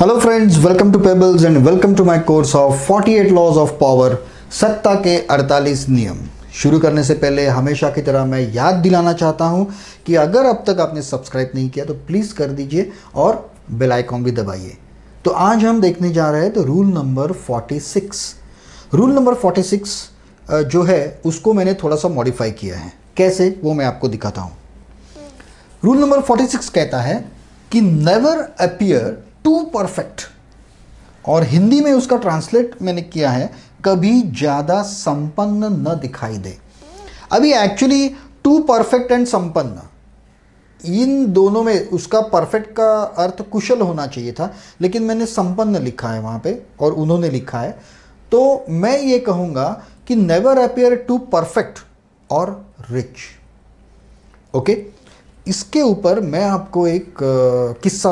Hello friends, welcome to pebbles and welcome to my course of 48 laws of power, सत्ता के 48 नियम। शुरू करने से पहले हमेशा की तरह मैं याद दिलाना चाहता हूं कि अगर अब तक आपने सब्सक्राइब नहीं किया तो प्लीज़ कर दीजिए और बेल आइकॉन भी दबाइए। तो आज हम देखने जा रहे हैं तो रूल नंबर 46। रूल नंबर 46 जो है उसको मैंने थोड़ा सा मॉडिफाई किया है। कैसे, वो मैं आपको दिखाता हूँ। रूल नंबर 46 कहता है कि नेवर अपीयर टू परफेक्ट, और हिंदी में उसका ट्रांसलेट मैंने किया है कभी ज़्यादा संपन्न न दिखाई दे। अभी एक्चुअली टू परफेक्ट एंड संपन्न, इन दोनों में उसका परफेक्ट का अर्थ कुशल होना चाहिए था, लेकिन मैंने संपन्न लिखा है वहाँ पे और उन्होंने लिखा है। तो मैं ये कहूँगा कि नेवर अपीयर टू परफेक्ट और रिच। ओके, इसके ऊपर मैं आपको एक किस्सा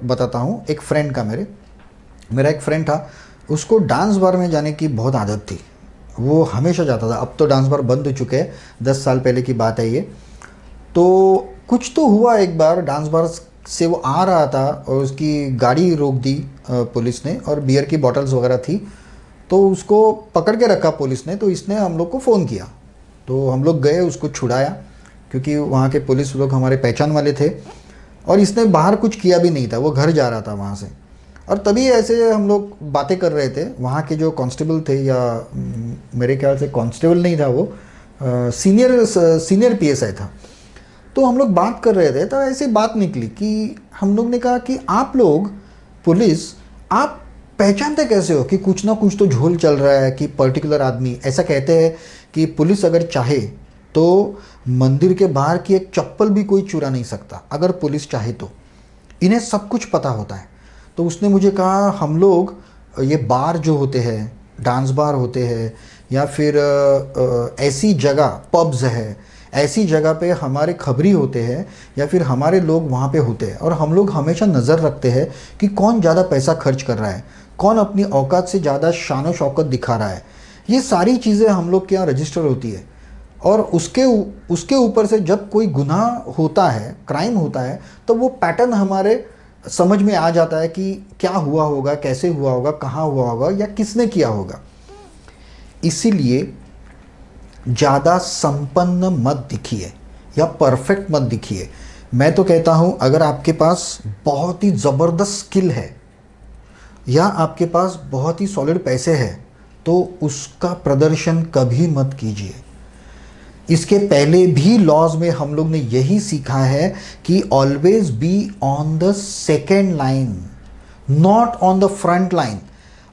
बताता हूँ। एक फ्रेंड का, मेरा एक फ्रेंड था, उसको डांस बार में जाने की बहुत आदत थी। वो हमेशा जाता था। अब तो डांस बार बंद हो चुके हैं, 10 साल पहले की बात है ये। तो कुछ तो हुआ, एक बार डांस बार से वो आ रहा था और उसकी गाड़ी रोक दी पुलिस ने, और बियर की बॉटल्स वगैरह थी। तो उसको पकड़ के रखा पुलिस ने। तो इसने हम लोग को फ़ोन किया, तो हम लोग गए, उसको छुड़ाया, क्योंकि वहाँ के पुलिस लोग हमारे पहचान वाले थे। और इसने बाहर कुछ किया भी नहीं था, वो घर जा रहा था वहाँ से। और तभी ऐसे हम लोग बातें कर रहे थे। वहाँ के जो कांस्टेबल थे, या मेरे ख्याल से कांस्टेबल नहीं था वो, सीनियर पीएसआई था। तो हम लोग बात कर रहे थे, तो ऐसी बात निकली कि हम लोग ने कहा कि आप लोग पुलिस, आप पहचानते कैसे हो कि कुछ ना कुछ तो झोल चल रहा है, कि पर्टिकुलर आदमी। ऐसा कहते हैं कि पुलिस अगर चाहे तो मंदिर के बाहर की एक चप्पल भी कोई चुरा नहीं सकता, अगर पुलिस चाहे तो। इन्हें सब कुछ पता होता है। तो उसने मुझे कहा, हम लोग ये बार जो होते हैं, डांस बार होते हैं, या फिर ऐसी जगह, पब्स है, ऐसी जगह पे हमारे खबरी होते हैं, या फिर हमारे लोग वहाँ पे होते हैं, और हम लोग हमेशा नज़र रखते हैं कि कौन ज़्यादा पैसा खर्च कर रहा है, कौन अपनी औकात से ज़्यादा शान शौकत दिखा रहा है। ये सारी चीज़ें हम लोग के यहाँ रजिस्टर होती है। और उसके ऊपर से जब कोई गुनाह होता है, क्राइम होता है, तो वो पैटर्न हमारे समझ में आ जाता है कि क्या हुआ होगा, कैसे हुआ होगा, कहाँ हुआ होगा, या किसने किया होगा। इसीलिए ज़्यादा संपन्न मत दिखिए या परफेक्ट मत दिखिए। मैं तो कहता हूँ, अगर आपके पास बहुत ही ज़बरदस्त स्किल है या आपके पास बहुत ही सॉलिड पैसे हैं, तो उसका प्रदर्शन कभी मत कीजिए। इसके पहले भी लॉज में हम लोग ने यही सीखा है कि always be on the second line, not on the front line.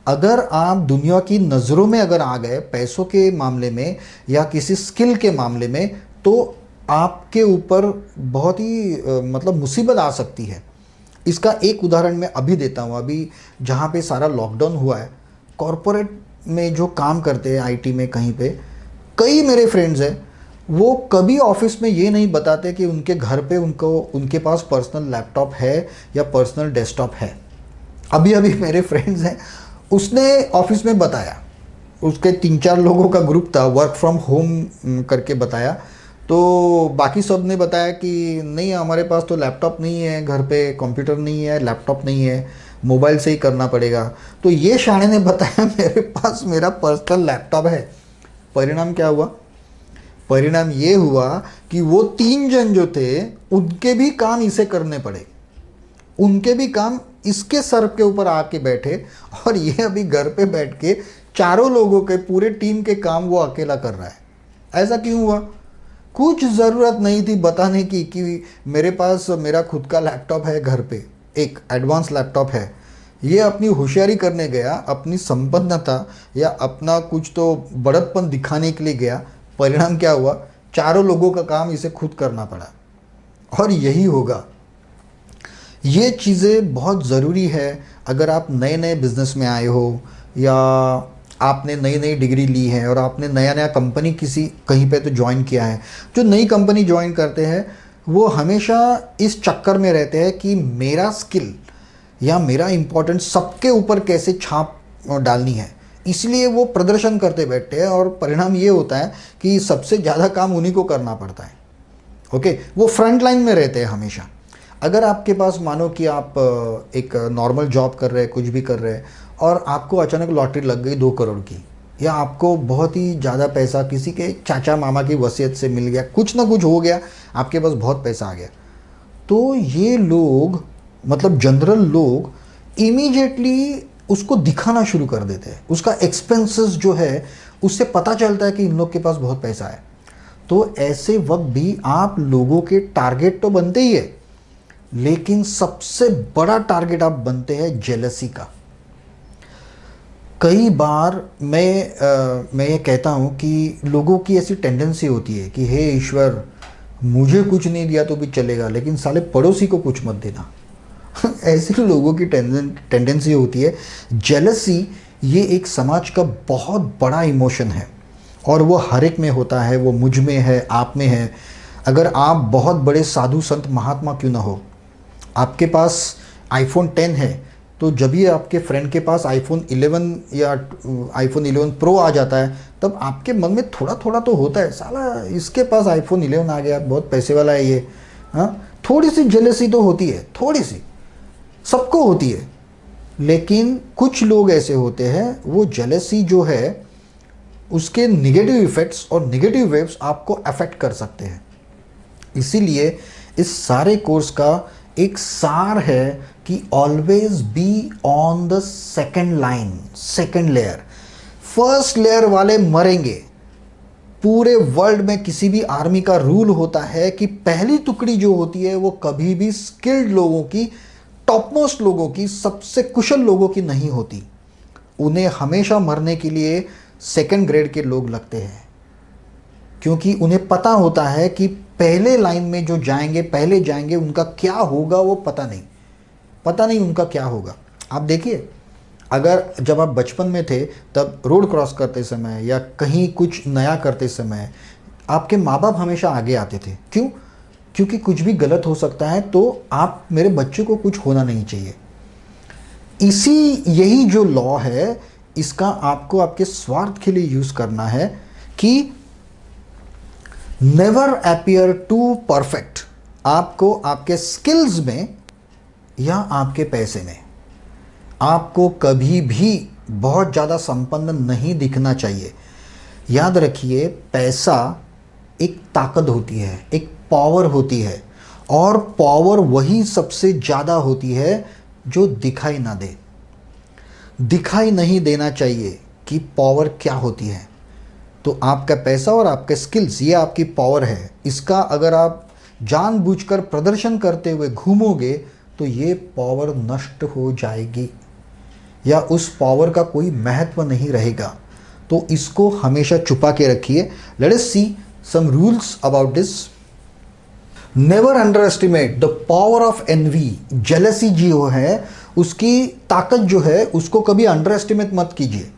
अगर आप दुनिया की नज़रों में अगर आ गए पैसों के मामले में या किसी स्किल के मामले में, तो आपके ऊपर बहुत ही मतलब मुसीबत आ सकती है। इसका एक उदाहरण मैं अभी देता हूँ। अभी जहाँ पे सारा लॉकडाउन हुआ है, कॉरपोरेट में जो काम करते हैं, आईटी में कहीं पे, कई मेरे फ्रेंड्स हैं, वो कभी ऑफिस में ये नहीं बताते कि उनके घर पे उनके पास पर्सनल लैपटॉप है या पर्सनल डेस्कटॉप है। अभी अभी मेरे फ्रेंड्स हैं, उसने ऑफिस में बताया, उसके 3-4 लोगों का ग्रुप था, वर्क फ्रॉम होम करके बताया। तो बाकी सब ने बताया कि नहीं, हमारे पास तो लैपटॉप नहीं है, घर पे कंप्यूटर नहीं है, लैपटॉप नहीं है, मोबाइल से ही करना पड़ेगा। तो ये शाणे ने बताया, मेरे पास मेरा पर्सनल लैपटॉप है। परिणाम क्या हुआ? परिणाम ये हुआ कि वो 3 जन जो थे, उनके भी काम इसे करने पड़े, उनके भी काम इसके सर के ऊपर आके बैठे, और ये अभी घर पे बैठ के चारों लोगों के, पूरे टीम के काम वो अकेला कर रहा है। ऐसा क्यों हुआ? कुछ ज़रूरत नहीं थी बताने की कि मेरे पास मेरा खुद का लैपटॉप है, घर पे एक एडवांस लैपटॉप है। ये अपनी होशियारी करने गया, अपनी संपन्नता या अपना कुछ तो बड़प्पन दिखाने के लिए गया। परिणाम क्या हुआ? चारों लोगों का काम इसे खुद करना पड़ा। और यही होगा। ये चीज़ें बहुत ज़रूरी है। अगर आप नए नए बिज़नेस में आए हो, या आपने नई नई डिग्री ली है और आपने नया नया कंपनी किसी कहीं पे तो ज्वाइन किया है। जो नई कंपनी ज्वाइन करते हैं, वो हमेशा इस चक्कर में रहते हैं कि मेरा स्किल या मेरा इम्पोर्टेंस सबके ऊपर कैसे छाप डालनी है। इसलिए वो प्रदर्शन करते बैठते हैं, और परिणाम ये होता है कि सबसे ज़्यादा काम उन्हीं को करना पड़ता है। ओके, वो फ्रंट लाइन में रहते हैं हमेशा। अगर आपके पास मानो कि आप एक नॉर्मल जॉब कर रहे हैं, कुछ भी कर रहे हैं, और आपको अचानक लॉटरी लग गई 2 करोड़ की, या आपको बहुत ही ज़्यादा पैसा किसी के चाचा मामा की वसीयत से मिल गया, कुछ ना कुछ हो गया, आपके पास बहुत पैसा आ गया, तो ये लोग, मतलब जनरल लोग, इमीडिएटली उसको दिखाना शुरू कर देते हैं। उसका एक्सपेंसेस जो है उससे पता चलता है कि इन लोग के पास बहुत पैसा है। तो ऐसे वक्त भी आप लोगों के टारगेट तो बनते ही है, लेकिन सबसे बड़ा टारगेट आप बनते हैं जेलसी का। कई बार मैं ये कहता हूँ कि लोगों की ऐसी टेंडेंसी होती है कि हे ईश्वर, मुझे कुछ नहीं दिया तो भी चलेगा, लेकिन साले पड़ोसी को कुछ मत देना। ऐसे लोगों की टेंडेंसी होती है। जेलसी ये एक समाज का बहुत बड़ा इमोशन है, और वो हर एक में होता है, वो मुझ में है, आप में है। अगर आप बहुत बड़े साधु संत महात्मा क्यों ना हो, आपके पास आईफोन 10 है, तो जब ये आपके फ्रेंड के पास आईफोन 11 या आईफोन 11 प्रो आ जाता है, तब आपके मन में थोड़ा थोड़ा तो होता है, साला इसके पास आईफोन 11 आ गया, बहुत पैसे वाला है ये। हाँ, थोड़ी सी जेलसी तो होती है, थोड़ी सी सबको होती है। लेकिन कुछ लोग ऐसे होते हैं, वो जेलसी जो है उसके निगेटिव इफेक्ट्स और निगेटिव वेव्स आपको अफेक्ट कर सकते हैं। इसीलिए इस सारे कोर्स का एक सार है कि always be on the second line, second layer. First layer वाले मरेंगे। पूरे वर्ल्ड में किसी भी आर्मी का रूल होता है कि पहली टुकड़ी जो होती है वो कभी भी स्किल्ड लोगों की, टॉप मोस्ट लोगों की, सबसे कुशल लोगों की नहीं होती। उन्हें हमेशा मरने के लिए सेकेंड ग्रेड के लोग लगते हैं, क्योंकि उन्हें पता होता है कि पहले लाइन में जो जाएंगे, पहले जाएंगे, उनका क्या होगा वो पता नहीं उनका क्या होगा। आप देखिए, अगर जब आप बचपन में थे तब रोड क्रॉस करते समय या कहीं कुछ नया करते समय आपके माँ बाप हमेशा आगे आते थे। क्यों? क्योंकि कुछ भी गलत हो सकता है, तो आप, मेरे बच्चे को कुछ होना नहीं चाहिए। यही जो लॉ है, इसका आपको आपके स्वार्थ के लिए यूज करना है कि नेवर अपीयर टू परफेक्ट। आपको आपके स्किल्स में या आपके पैसे में, आपको कभी भी बहुत ज़्यादा संपन्न नहीं दिखना चाहिए। याद रखिए, पैसा एक ताकत होती है, एक पावर होती है, और पावर वही सबसे ज़्यादा होती है जो दिखाई ना दे। दिखाई नहीं देना चाहिए कि पावर क्या होती है। तो आपका पैसा और आपके स्किल्स, ये आपकी पावर है। इसका अगर आप जानबूझकर प्रदर्शन करते हुए घूमोगे तो ये पावर नष्ट हो जाएगी, या उस पावर का कोई महत्व नहीं रहेगा। तो इसको हमेशा छुपा के रखिए। Let us see some rules about this. Never underestimate the power of envy. Jealousy जो है, उसकी ताकत जो है, उसको कभी अंडर एस्टिमेट मत कीजिए।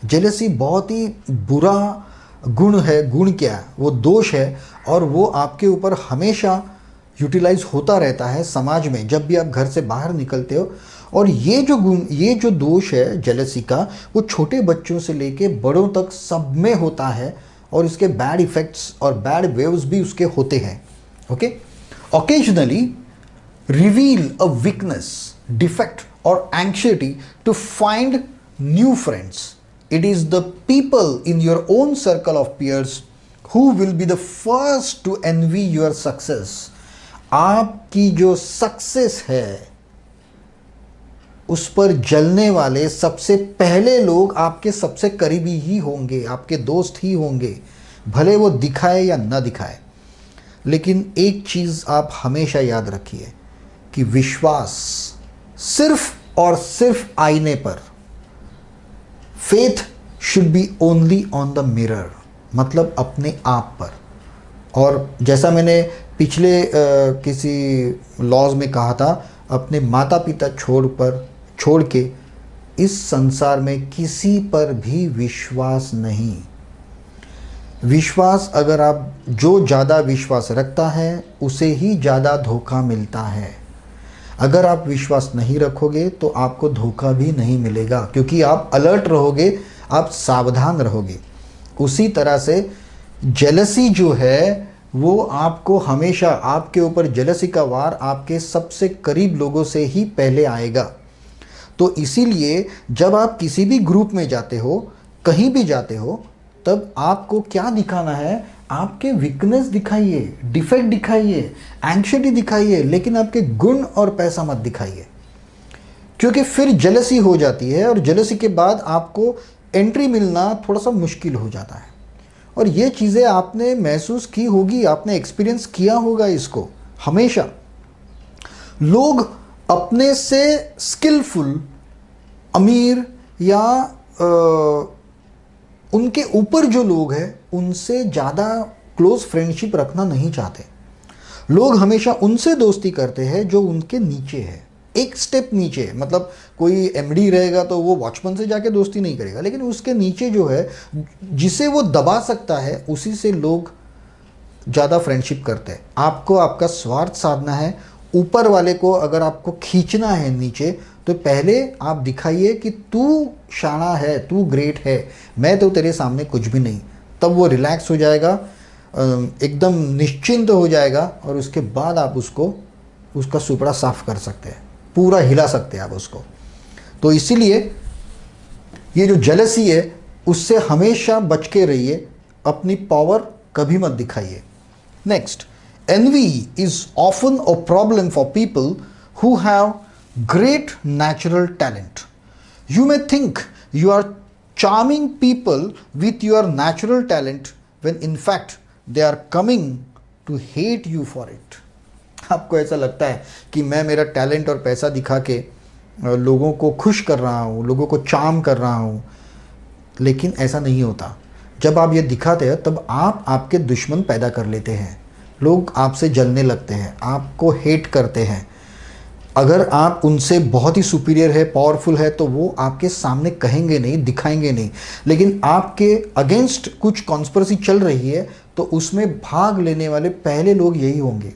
जेलसी बहुत ही बुरा गुण है। गुण क्या है? वो दोष है, और वो आपके ऊपर हमेशा यूटिलाइज होता रहता है समाज में, जब भी आप घर से बाहर निकलते हो। और ये जो गुण, ये जो दोष है जेलसी का, वो छोटे बच्चों से लेके बड़ों तक सब में होता है, और इसके बैड इफेक्ट्स और बैड वेव्स भी उसके होते हैं। Okay, occasionally reveal a weakness, defect or anxiety to find new friends. It is the people in your own circle of peers who will be the first to envy your success. आपकी जो success है उस पर जलने वाले सबसे पहले लोग आपके सबसे करीबी ही होंगे, आपके दोस्त ही होंगे, भले वो दिखाए या ना दिखाए। लेकिन एक चीज़ आप हमेशा याद रखिए कि विश्वास सिर्फ और सिर्फ आईने पर, faith should be only on the mirror, मतलब अपने आप पर। और जैसा मैंने पिछले किसी लॉज में कहा था, अपने माता पिता छोड़ के इस संसार में किसी पर भी विश्वास नहीं। विश्वास, अगर आप, जो ज़्यादा विश्वास रखता है उसे ही ज़्यादा धोखा मिलता है। अगर आप विश्वास नहीं रखोगे तो आपको धोखा भी नहीं मिलेगा, क्योंकि आप अलर्ट रहोगे, आप सावधान रहोगे। उसी तरह से जेलसी जो है वो आपको हमेशा आपके ऊपर जेलसी का वार आपके सबसे करीब लोगों से ही पहले आएगा। तो इसीलिए जब आप किसी भी ग्रुप में जाते हो, कहीं भी जाते हो, तब आपको क्या दिखाना है? आपके वीकनेस दिखाइए, डिफेक्ट दिखाइए, एंग्जाइटी दिखाइए, लेकिन आपके गुण और पैसा मत दिखाइए, क्योंकि फिर जेलसी हो जाती है और जेलसी के बाद आपको एंट्री मिलना थोड़ा सा मुश्किल हो जाता है। और ये चीज़ें आपने महसूस की होगी, आपने एक्सपीरियंस किया होगा इसको। हमेशा लोग अपने से स्किलफुल, अमीर या उनके ऊपर जो लोग हैं उनसे ज़्यादा क्लोज फ्रेंडशिप रखना नहीं चाहते। लोग हमेशा उनसे दोस्ती करते हैं जो उनके नीचे है, एक स्टेप नीचे। मतलब कोई एमडी रहेगा तो वो वॉचमैन से जाके दोस्ती नहीं करेगा, लेकिन उसके नीचे जो है, जिसे वो दबा सकता है, उसी से लोग ज़्यादा फ्रेंडशिप करते हैं। आपको आपका स्वार्थ साधना है, ऊपर वाले को अगर आपको खींचना है नीचे, तो पहले आप दिखाइए कि तू शाना है, तू ग्रेट है, मैं तो तेरे सामने कुछ भी नहीं। तब वो रिलैक्स हो जाएगा, एकदम निश्चिंत हो जाएगा, और उसके बाद आप उसको, उसका सुपड़ा साफ कर सकते हैं, पूरा हिला सकते हैं आप उसको। तो इसीलिए ये जो जेलसी है उससे हमेशा बच के रहिए, अपनी पावर कभी मत दिखाइए। Next, envy is often a problem for people who have great natural talent. You may think you are charming people with your natural talent when in fact they are coming to hate you for it. आपको ऐसा लगता है कि मैं मेरा talent और पैसा दिखा के लोगों को खुश कर रहा हूँ, लोगों को चार्म कर रहा हूँ, लेकिन ऐसा नहीं होता। जब आप ये दिखाते हैं तब आप आपके दुश्मन पैदा कर लेते हैं। लोग आपसे जलने लगते हैं, आपको हेट करते हैं। अगर आप उनसे बहुत ही सुपीरियर है, पावरफुल है, तो वो आपके सामने कहेंगे नहीं, दिखाएंगे नहीं, लेकिन आपके अगेंस्ट कुछ कॉन्स्पिरेसी चल रही है तो उसमें भाग लेने वाले पहले लोग यही होंगे।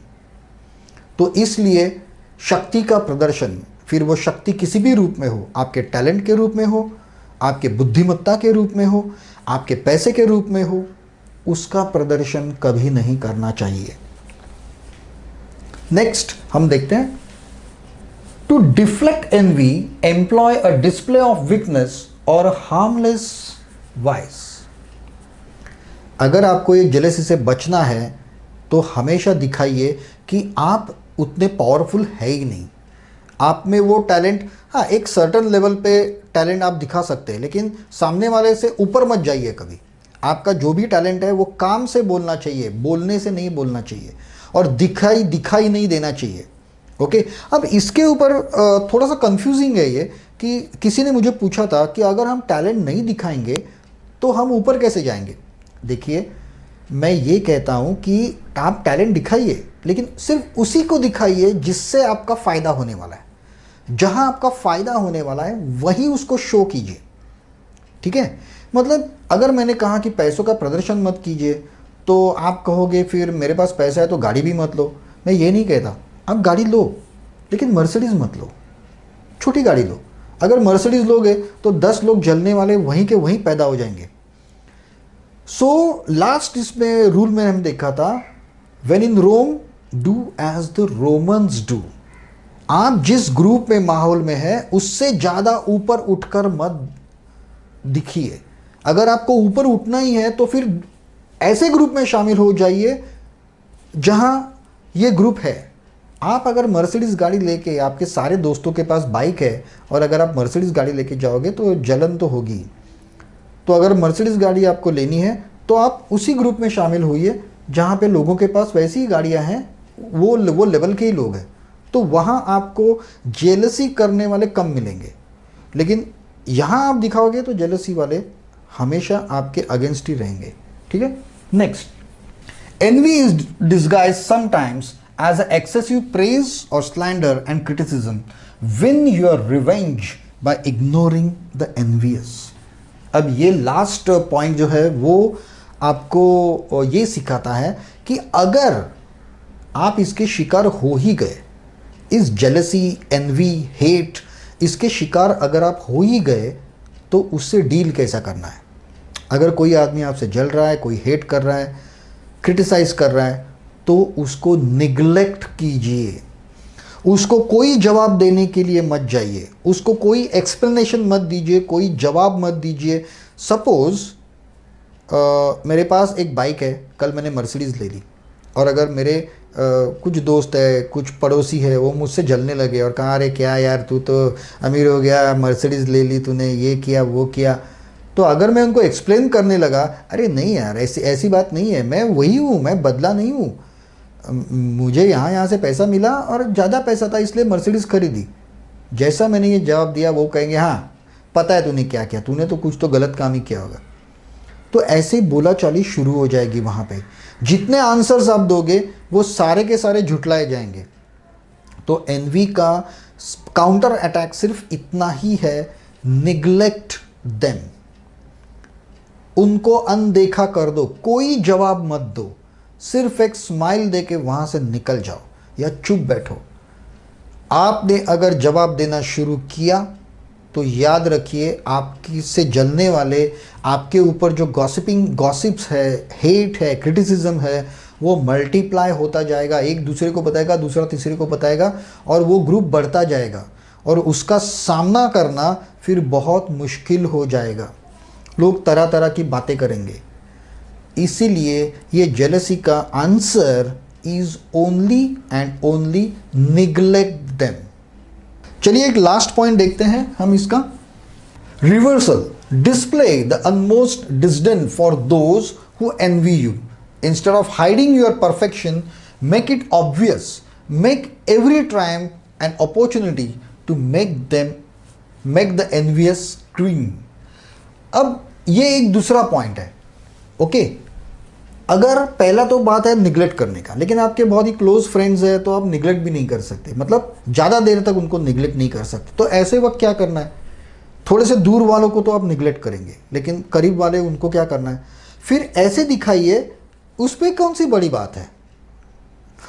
तो इसलिए शक्ति का प्रदर्शन, फिर वो शक्ति किसी भी रूप में हो, आपके टैलेंट के रूप में हो, आपके बुद्धिमत्ता के रूप में हो, आपके पैसे के रूप में हो, उसका प्रदर्शन कभी नहीं करना चाहिए। नेक्स्ट हम देखते हैं, to deflect envy employ a display of weakness और हार्मलेस वाइस। अगर आपको ये जेलसी से बचना है तो हमेशा दिखाइए कि आप उतने पावरफुल है ही नहीं, आप में वो टैलेंट, हाँ एक सर्टन लेवल पे टैलेंट आप दिखा सकते हैं, लेकिन सामने वाले से ऊपर मत जाइए कभी। आपका जो भी टैलेंट है वो काम से बोलना चाहिए, बोलने से नहीं बोलना चाहिए, और दिखाई नहीं देना चाहिए। ओके, अब इसके ऊपर थोड़ा सा कंफ्यूजिंग है ये, कि किसी ने मुझे पूछा था कि अगर हम टैलेंट नहीं दिखाएंगे तो हम ऊपर कैसे जाएंगे। देखिए, मैं ये कहता हूँ कि आप टैलेंट दिखाइए, लेकिन सिर्फ उसी को दिखाइए जिससे आपका फ़ायदा होने वाला है। जहाँ आपका फ़ायदा होने वाला है वहीं उसको शो कीजिए, ठीक है। मतलब अगर मैंने कहा कि पैसों का प्रदर्शन मत कीजिए, तो आप कहोगे फिर मेरे पास पैसा है तो गाड़ी भी मत लो। मैं ये नहीं कहता, आप गाड़ी लो, लेकिन मर्सिडीज़ मत लो, छोटी गाड़ी लो। अगर मर्सिडीज़ लोगे तो 10 लोग जलने वाले वहीं के वहीं पैदा हो जाएंगे। सो लास्ट इसमें रूल में हम देखा था, when in Rome do as the Romans do. आप जिस ग्रुप में, माहौल में है, उससे ज़्यादा ऊपर उठकर मत दिखिए। अगर आपको ऊपर उठना ही है तो फिर ऐसे ग्रुप में शामिल हो जाइए जहां ये ग्रुप है। आप अगर मर्सिडीज़ गाड़ी लेके, आपके सारे दोस्तों के पास बाइक है, और अगर आप मर्सिडीज़ गाड़ी लेके जाओगे तो जलन तो होगी। तो अगर मर्सिडीज़ गाड़ी आपको लेनी है तो आप उसी ग्रुप में शामिल होइए जहाँ पे लोगों के पास वैसी ही गाड़ियाँ हैं, वो लेवल के ही लोग हैं। तो वहाँ आपको जेलसी करने वाले कम मिलेंगे, लेकिन यहाँ आप दिखाओगे तो जेलसी वाले हमेशा आपके अगेंस्ट ही रहेंगे, ठीक है। Next, envy is disguised sometimes as an excessive praise or slander and criticism. Win your revenge by ignoring the envious. अब ये लास्ट पॉइंट जो है वो आपको ये सिखाता है कि अगर आप इसके शिकार हो ही गए, इस जेलसी, एनवी, हेट, इसके शिकार अगर आप हो ही गए, तो उससे डील कैसा करना है। अगर कोई आदमी आपसे जल रहा है, कोई हेट कर रहा है, क्रिटिसाइज़ कर रहा है, तो उसको निग्लेक्ट कीजिए, उसको कोई जवाब देने के लिए मत जाइए, उसको कोई एक्सप्लेनेशन मत दीजिए, कोई जवाब मत दीजिए। सपोज़ मेरे पास एक बाइक है, कल मैंने मर्सिडीज़ ले ली, और अगर मेरे कुछ दोस्त है, कुछ पड़ोसी है, वो मुझसे जलने लगे और कहा अरे क्या यार तू तो अमीर हो गया, मर्सिडीज़ ले ली तूने, ये किया वो किया, तो अगर मैं उनको एक्सप्लेन करने लगा, अरे नहीं यार ऐसी ऐसी बात नहीं है, मैं वही हूँ, मैं बदला नहीं हूँ, मुझे यहाँ से पैसा मिला और ज़्यादा पैसा था इसलिए मर्सिडीज़ खरीदी, जैसा मैंने ये जवाब दिया वो कहेंगे हाँ पता है तूने क्या किया, तूने तो कुछ तो गलत काम ही किया होगा। तो ऐसे बोला चाली शुरू हो जाएगी वहाँ पे। जितने आंसर्स आप दोगे वो सारे के सारे झुटलाए जाएंगे। तो एनवी का काउंटर अटैक सिर्फ इतना ही है, निग्लेक्ट देम, उनको अनदेखा कर दो, कोई जवाब मत दो, सिर्फ एक स्माइल देके वहाँ से निकल जाओ या चुप बैठो। आपने अगर जवाब देना शुरू किया तो याद रखिए आपकी से जलने वाले, आपके ऊपर जो गॉसिप्स है, हेट है, क्रिटिसिज्म है, वो मल्टीप्लाई होता जाएगा, एक दूसरे को बताएगा, दूसरा तीसरे को बताएगा, और वो ग्रुप बढ़ता जाएगा और उसका सामना करना फिर बहुत मुश्किल हो जाएगा। लोग तरह तरह की बातें करेंगे। इसीलिए ये जेलसी का answer is only and only neglect them. चलिए एक लास्ट पॉइंट देखते हैं हम इसका। Reversal, display the utmost disdain for those who envy you. Instead of hiding your perfection, make it obvious, make every triumph an opportunity to make the envious scream. अब ये एक दूसरा पॉइंट है, okay. अगर पहला तो बात है निगलेक्ट करने का, लेकिन आपके बहुत ही क्लोज फ्रेंड्स है तो आप निगलेक्ट भी नहीं कर सकते, मतलब ज़्यादा देर तक उनको निगलेक्ट नहीं कर सकते। तो ऐसे वक्त क्या करना है, थोड़े से दूर वालों को तो आप निगलेक्ट करेंगे, लेकिन करीब वाले उनको क्या करना है, फिर ऐसे दिखाइए उसमें कौन सी बड़ी बात है,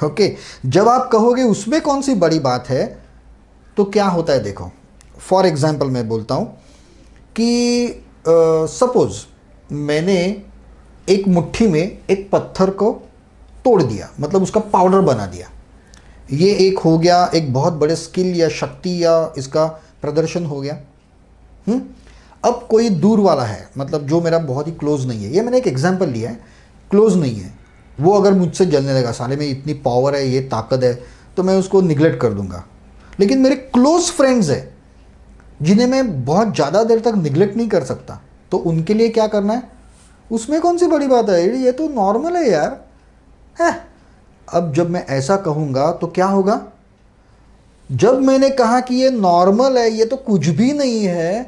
ओके। जब आप कहोगे उसमें कौन सी बड़ी बात है तो क्या होता है देखो। फॉर एग्जाम्पल मैं बोलता हूँ कि सपोज मैंने एक मुट्ठी में एक पत्थर को तोड़ दिया, मतलब उसका पाउडर बना दिया, ये एक हो गया, एक बहुत बड़े स्किल या शक्ति या इसका प्रदर्शन हो गया। अब कोई दूर वाला है, मतलब जो मेरा बहुत ही क्लोज नहीं है, ये मैंने एक एग्जांपल लिया है, क्लोज नहीं है, वो अगर मुझसे जलने लगा, साले में इतनी पावर है, ये ताकत है, तो मैं उसको निगलेक्ट कर दूंगा। लेकिन मेरे क्लोज फ्रेंड्स है जिन्हें मैं बहुत ज़्यादा देर तक निगलेक्ट नहीं कर सकता, तो उनके लिए क्या करना है, उसमें कौन सी बड़ी बात है, ये तो नॉर्मल है यार है। अब जब मैं ऐसा कहूँगा तो क्या होगा, जब मैंने कहा कि ये नॉर्मल है, ये तो कुछ भी नहीं है,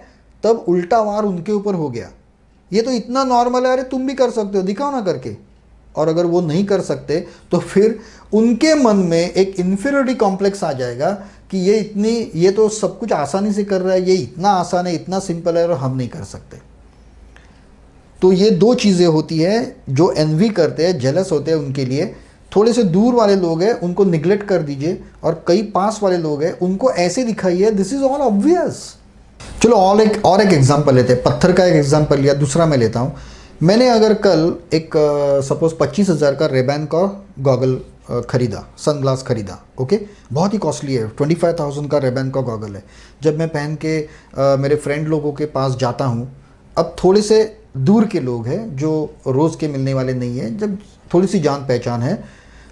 तब उल्टा वार उनके ऊपर हो गया, ये तो इतना नॉर्मल है, अरे तुम भी कर सकते हो, दिखाओ ना करके। और अगर वो नहीं कर सकते तो फिर उनके मन में एक इन्फीरियरिटी कॉम्प्लेक्स आ जाएगा कि ये तो सब कुछ आसानी से कर रहा है, ये इतना आसान है, इतना सिंपल है, और हम नहीं कर सकते। तो ये दो चीज़ें होती हैं जो एनवी करते हैं, जेलस होते हैं, उनके लिए थोड़े से दूर वाले लोग हैं उनको निगलेक्ट कर दीजिए, और कई पास वाले लोग हैं उनको ऐसे दिखाइए दिस इज ऑल ऑब्वियस। चलो और एक एग्जांपल लेते हैं, पत्थर का एक एग्जांपल लिया, दूसरा मैं लेता हूँ। मैंने अगर कल एक सपोज 25,000 का रेबैन का गॉगल खरीदा, सनग्लास खरीदा, ओके, बहुत ही कॉस्टली है, 25,000 का रेबैन का गॉगल है। जब मैं पहन के मेरे फ्रेंड लोगों के पास जाता हूँ, अब थोड़े से दूर के लोग हैं जो रोज़ के मिलने वाले नहीं हैं, जब थोड़ी सी जान पहचान है,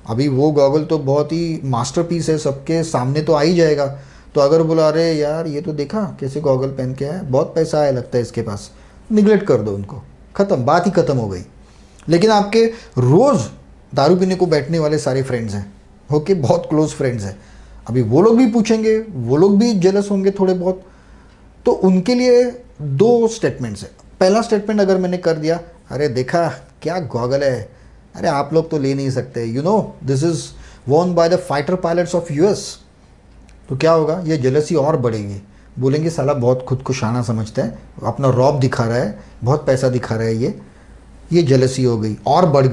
अभी वो गॉगल तो बहुत ही मास्टरपीस है, सबके सामने तो आ ही जाएगा। तो अगर बोला अरे यार ये तो देखा कैसे गॉगल पहन के आया, बहुत पैसा आया लगता है इसके पास, निगलेक्ट कर दो उनको, ख़त्म, बात ही ख़त्म हो गई। लेकिन आपके रोज़ दारू पीने को बैठने वाले सारे फ्रेंड्स हैं, ओके, बहुत क्लोज फ्रेंड्स हैं, अभी वो लोग भी पूछेंगे, वो लोग भी जेलस होंगे थोड़े बहुत। तो उनके लिए दो स्टेटमेंट्स है। पहला स्टेटमेंट अगर मैंने कर दिया, अरे देखा क्या गॉगल है, अरे आप लोग तो ले नहीं सकते, you know this is Warne by the fighter pilots of US, तो क्या होगा, ये जेलसी और बढ़ेगी, बोलेंगे साला बहुत खुद को शाना समझता है, अपना रौब दिखा रहा है, बहुत पैसा दिखा रहा है, ये जेलसी हो गई और बढ़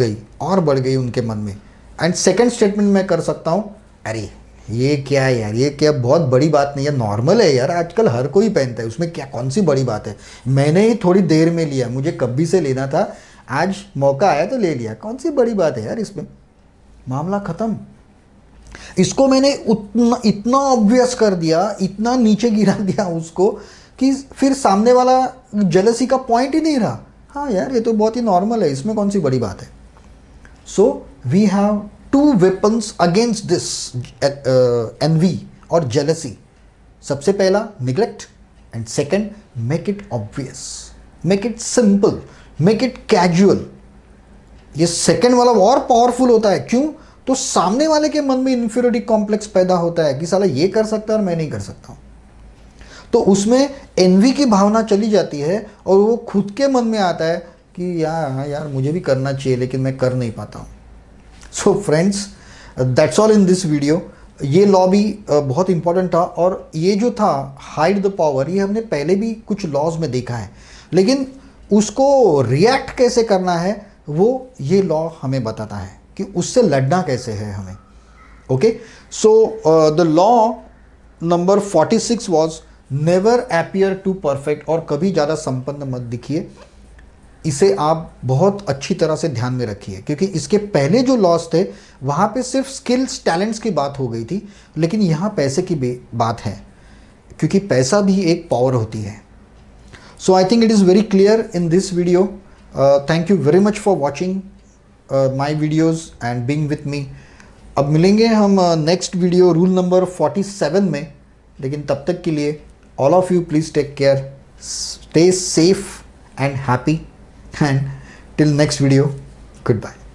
गई उनके मन में। एंड सेकंड स्टेटमेंट मैं कर सकता हूँ, अरे ये क्या है यार, ये क्या बहुत बड़ी बात नहीं है, नॉर्मल है यार, आजकल हर कोई पहनता है, उसमें क्या कौन सी बड़ी बात है, मैंने ही थोड़ी देर में लिया, मुझे कभी से लेना था, आज मौका आया तो ले लिया, कौन सी बड़ी बात है यार इसमें। मामला ख़त्म। इसको मैंने उतना इतना ऑब्वियस कर दिया, इतना नीचे गिरा दिया उसको कि फिर सामने वाला जेलसी का पॉइंट ही नहीं रहा। हाँ यार, ये तो बहुत ही नॉर्मल है, इसमें कौन सी बड़ी बात है। So we have two weapons against this envy और जेलसी। सबसे पहला neglect, and second make it obvious, make it simple, make it casual. ये सेकंड वाला और पावरफुल होता है। क्यों? तो सामने वाले के मन में इन्फीरियरिटी कॉम्प्लेक्स पैदा होता है कि साला ये कर सकता है और मैं नहीं कर सकता हूं। तो उसमें एनवी की भावना चली जाती है और वो खुद के मन में आता है कि यार मुझे भी करना चाहिए लेकिन मैं कर नहीं पाता हूँ। So friends, that's all in this video. ये लॉ भी बहुत इंपॉर्टेंट था, और ये जो था हाइड द पावर, ये हमने पहले भी कुछ लॉज में देखा है, लेकिन उसको रिएक्ट कैसे करना है वो ये लॉ हमें बताता है कि उससे लड़ना कैसे है हमें। Okay, so the law number 46 was never appear to perfect, और कभी ज़्यादा संपन्न मत दिखिए। इसे आप बहुत अच्छी तरह से ध्यान में रखिए, क्योंकि इसके पहले जो लॉस थे वहाँ पे सिर्फ स्किल्स टैलेंट्स की बात हो गई थी, लेकिन यहाँ पैसे की बात है, क्योंकि पैसा भी एक पावर होती है। So I think it is very clear in this video. Thank you very much for watching my videos and being with me. अब मिलेंगे हम नेक्स्ट वीडियो रूल नंबर 47 में, लेकिन तब तक के लिए all of you please take care, stay safe and happy, and till next video, goodbye.